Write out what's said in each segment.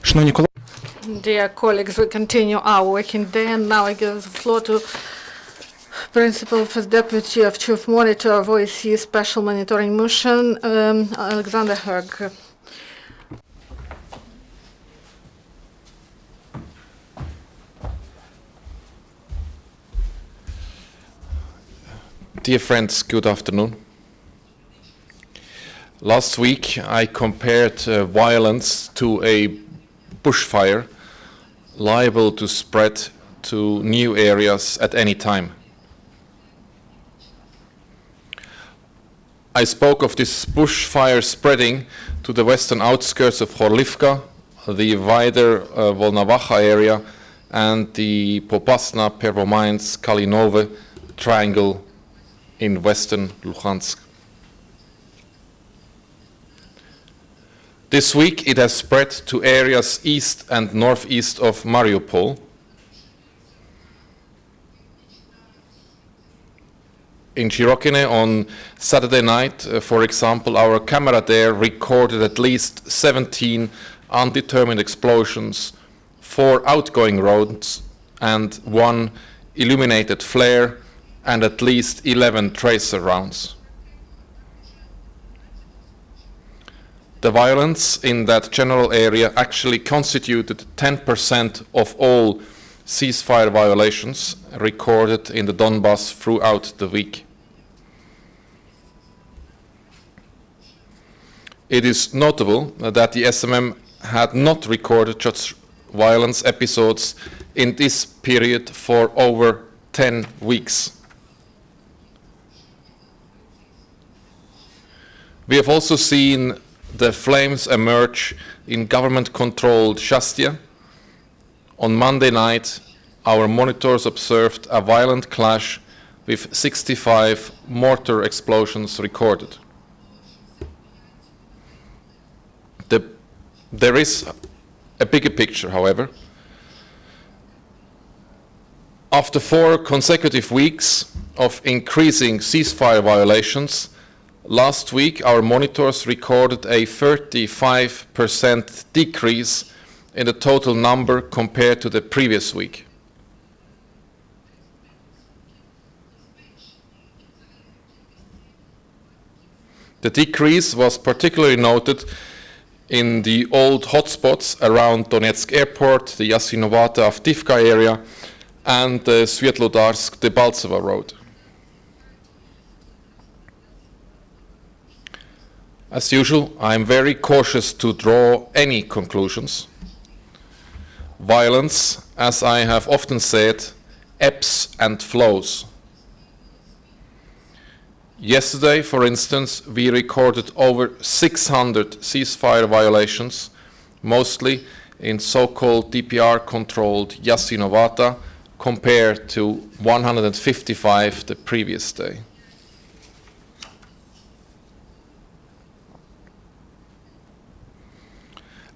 Шановні колеги, Dear colleagues, we continue our working day, and now I give the floor to Principal First Deputy of Chief Monitor of OSCE Special Monitoring Mission, Alexander Herg. Dear friends, good afternoon. Last week I compared violence to a bushfire liable to spread to new areas at any time. I spoke of this bushfire spreading to the western outskirts of Horlivka, the wider Volnovakha area, and the Popasna-Pervomainsk-Kalinove triangle in western Luhansk. This week it has spread to areas east and northeast of Mariupol. In Shirokine on Saturday night, for example, our camera there recorded at least 17 undetermined explosions, 4 outgoing rounds and 1 illuminated flare, and at least 11 tracer rounds. The violence in that general area actually constituted 10% of all ceasefire violations recorded in the Donbass throughout the week. It is notable that the SMM had not recorded such violence episodes in this period for over 10 weeks. We have also seen the flames emerge in government-controlled Shastia. On Monday night, our monitors observed a violent clash with 65 mortar explosions recorded. There is a bigger picture, however. After 4 consecutive weeks of increasing ceasefire violations, last week our monitors recorded a 35% decrease in the total number compared to the previous week. The decrease was particularly noted in the old hotspots around Donetsk Airport, the Yasinovata-Avdivka area, and the Svetlodarsk-Debaltseva road. As usual, I am very cautious to draw any conclusions. Violence, as I have often said, ebbs and flows. Yesterday, for instance, we recorded over 600 ceasefire violations, mostly in so-called DPR-controlled Yasinovata, compared to 155 the previous day.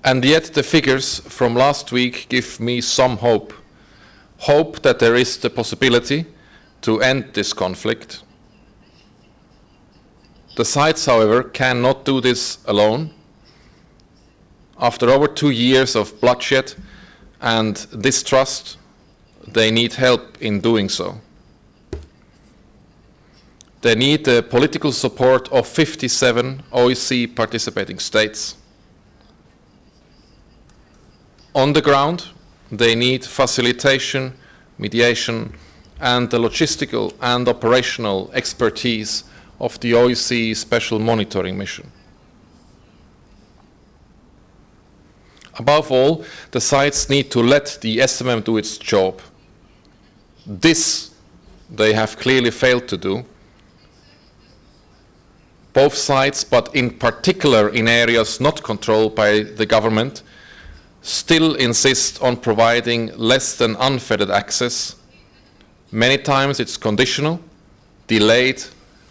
And yet the figures from last week give me some hope. Hope that there is the possibility to end this conflict. The sides, however, cannot do this alone. After over 2 years of bloodshed and distrust, they need help in doing so. They need the political support of 57 OSCE participating states. On the ground, they need facilitation, mediation, and the logistical and operational expertise of the OSCE Special Monitoring Mission. Above all, the sides need to let the SMM do its job. This they have clearly failed to do. Both sides, but in particular in areas not controlled by the government, still insist on providing less than unfettered access. Many times it's conditional, delayed,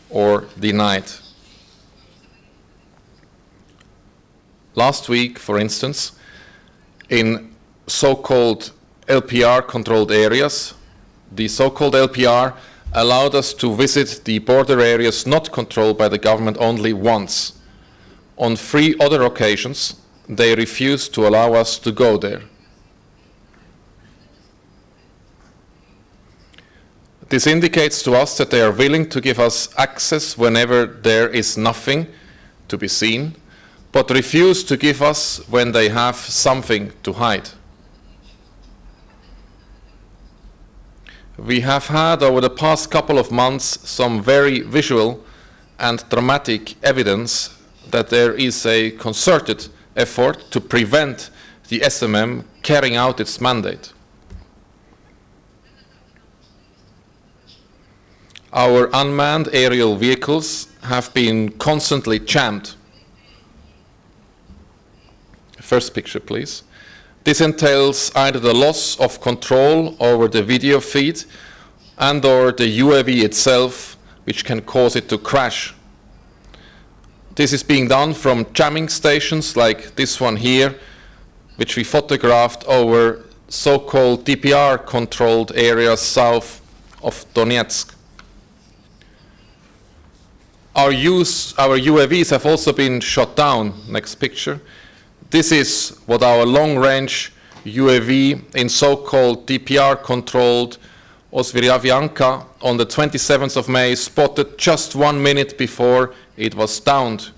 or denied. Last week, for instance, in so-called LPR-controlled areas, the so-called LPR allowed us to visit the border areas not controlled by the government only once. On 3 other occasions, they refused to allow us to go there. This indicates to us that they are willing to give us access whenever there is nothing to be seen, but refuse to give us when they have something to hide. We have had over the past couple of months some very visual and dramatic evidence that there is a concerted effort to prevent the SMM carrying out its mandate. Our unmanned aerial vehicles have been constantly jammed. First picture, please. This entails either the loss of control over the video feed and/or the UAV itself, which can cause it to crash. This is being done from jamming stations like this one here, which we photographed over so-called DPR-controlled areas south of Donetsk. Our UAVs have also been shot down. Next picture. This is what our long-range UAV in so-called DPR-controlled Osviravianka on the 27th of May spotted just 1 minute before it was downed.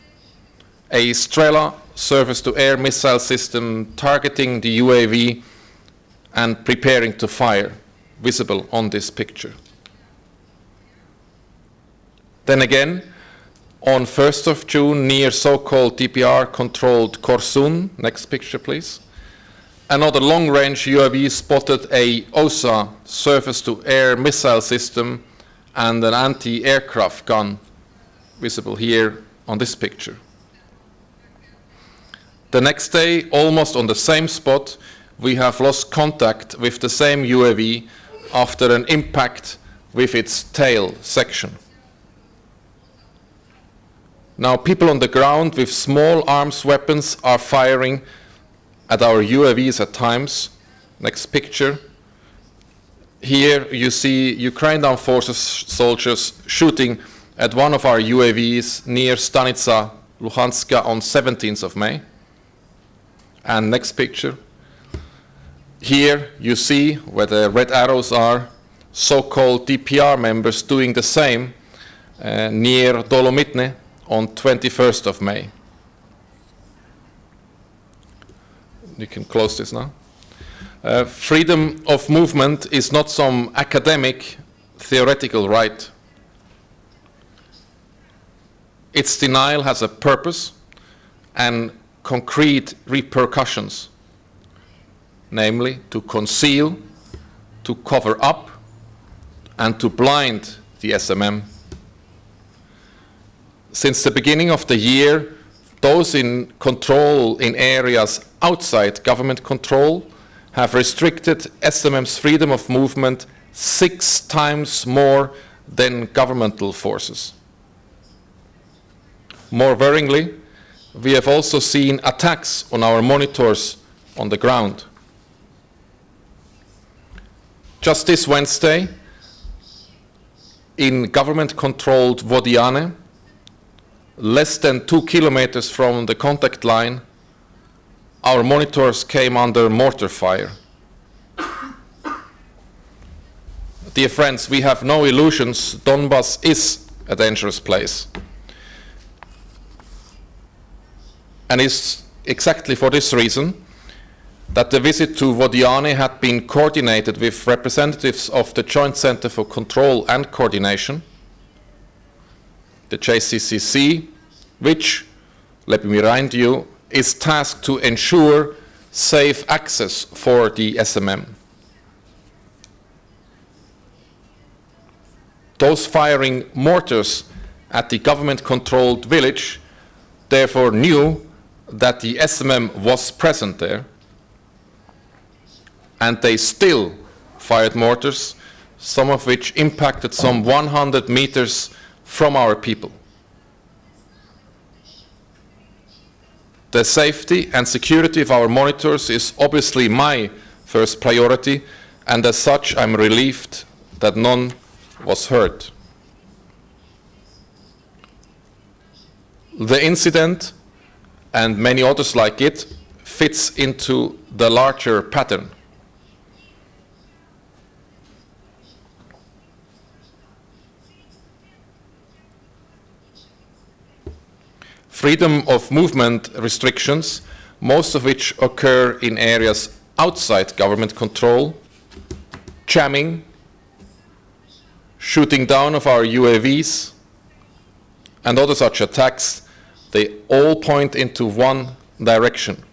A Strela surface-to-air missile system targeting the UAV and preparing to fire, visible on this picture. Then again, on 1st of June, near so-called DPR-controlled Korsun, next picture please, another long-range UAV spotted a OSA surface-to-air missile system and an anti-aircraft gun, visible here on this picture. The next day, almost on the same spot, we have lost contact with the same UAV after an impact with its tail section. Now, people on the ground with small arms weapons are firing at our UAVs at times. Next picture. Here you see Ukrainian Armed Forces soldiers shooting at one of our UAVs near Stanica Luhanska on 17th of May. And next picture. Here you see where the red arrows are, so-called DPR members doing the same near Dolomitne on 21st of May. You can close this now. Freedom of movement is not some academic, theoretical right. Its denial has a purpose and concrete repercussions, namely to conceal, to cover up, and to blind the SMM. Since the beginning of the year, those in control in areas outside government control have restricted SMM's freedom of movement 6 times more than governmental forces. More worryingly, we have also seen attacks on our monitors on the ground. Just this Wednesday, in government-controlled Vodiane, less than 2 kilometers from the contact line, our monitors came under mortar fire. Dear friends, we have no illusions. Donbas is a dangerous place. And it's exactly for this reason that the visit to Vodiane had been coordinated with representatives of the Joint Center for Control and Coordination, the JCCC, which, let me remind you, is tasked to ensure safe access for the SMM. Those firing mortars at the government-controlled village therefore knew that the SMM was present there, and they still fired mortars, some of which impacted some 100 meters from our people. The safety and security of our monitors is obviously my first priority, and as such I'm relieved that none was hurt. The incident, and many others like it, fits into the larger pattern. Freedom of movement restrictions, most of which occur in areas outside government control, jamming, shooting down of our UAVs, and other such attacks, they all point into one direction.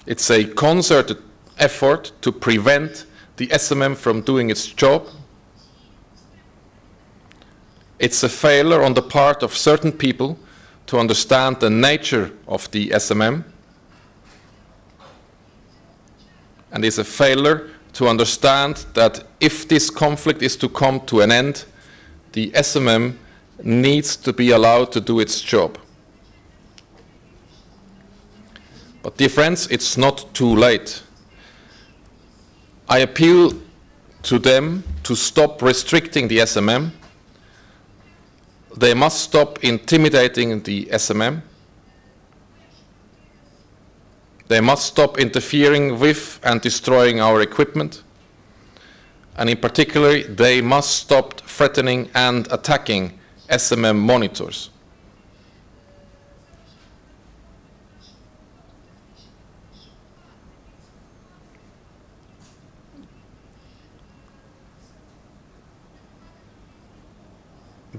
It's a concerted effort to prevent the SMM from doing its job. It's a failure on the part of certain people to understand the nature of the SMM, and it's a failure to understand that if this conflict is to come to an end, the SMM needs to be allowed to do its job. But dear friends, it's not too late. I appeal to them to stop restricting the SMM. They must stop intimidating the SMM. They must stop interfering with and destroying our equipment. And in particular, they must stop threatening and attacking SMM monitors.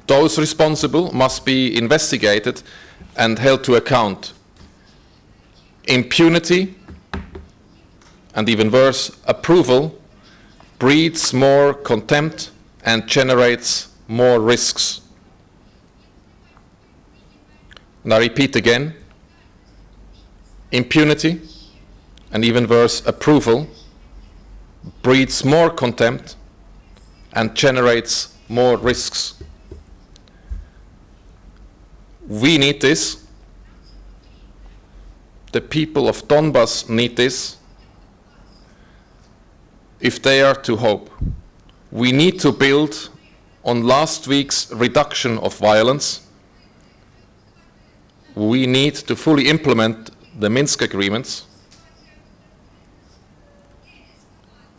Those responsible must be investigated and held to account. Impunity, and even worse, approval, breeds more contempt and generates more risks. And I repeat again, impunity, and even worse, approval, breeds more contempt and generates more risks. We need this. The people of Donbas need this if they are to hope. We need to build on last week's reduction of violence. We need to fully implement the Minsk agreements.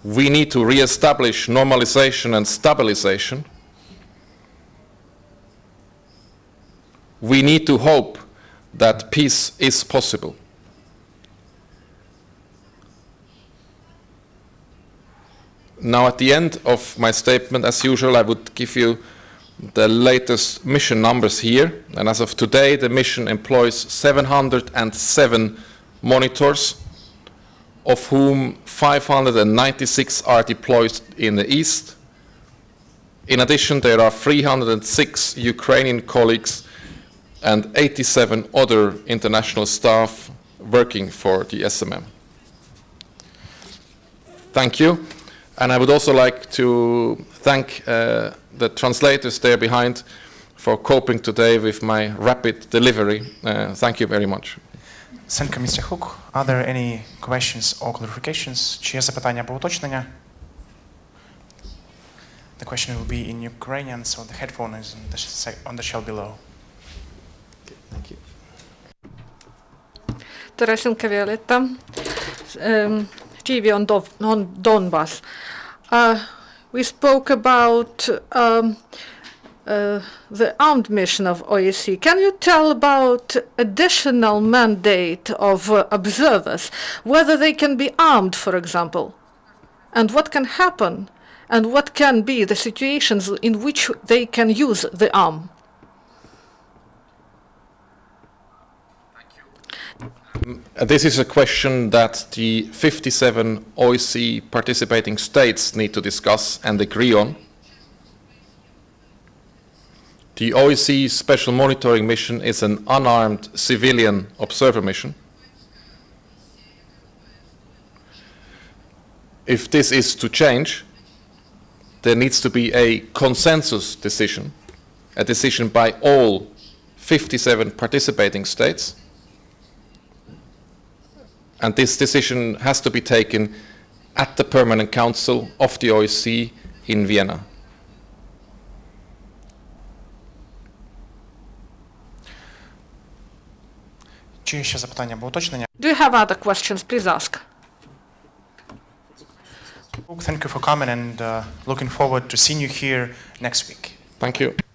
We need to re-establish normalization and stabilization. We need to hope that peace is possible. Now, at the end of my statement, as usual, I would give you the latest mission numbers here. And as of today, the mission employs 707 monitors, of whom 596 are deployed in the east. In addition, there are 306 Ukrainian colleagues and 87 other international staff working for the SMM. Thank you. And I would also like to thank the translators there behind for coping today with my rapid delivery. Thank you very much. Thank you, Mr. Hook. Are there any questions or clarifications? Чи є запитання або уточнення? The question will be in Ukrainian, so the headphone is on the shell below. Thank you. Teresinka Violetta, TV on Donbas. We spoke about the armed mission of OSCE. Can you tell about additional mandate of observers, whether they can be armed, for example, and what can happen, and what can be the situations in which they can use the arm? This is a question that the 57 OSCE participating states need to discuss and agree on. The OSCE Special Monitoring Mission is an unarmed civilian observer mission. If this is to change, there needs to be a consensus decision, a decision by all 57 participating states. And this decision has to be taken at the Permanent Council of the OSCE in Vienna. Чи є ще запитання або уточнення? Do you have other questions? Please ask. Thank you for coming and looking forward to seeing you here next week. Thank you.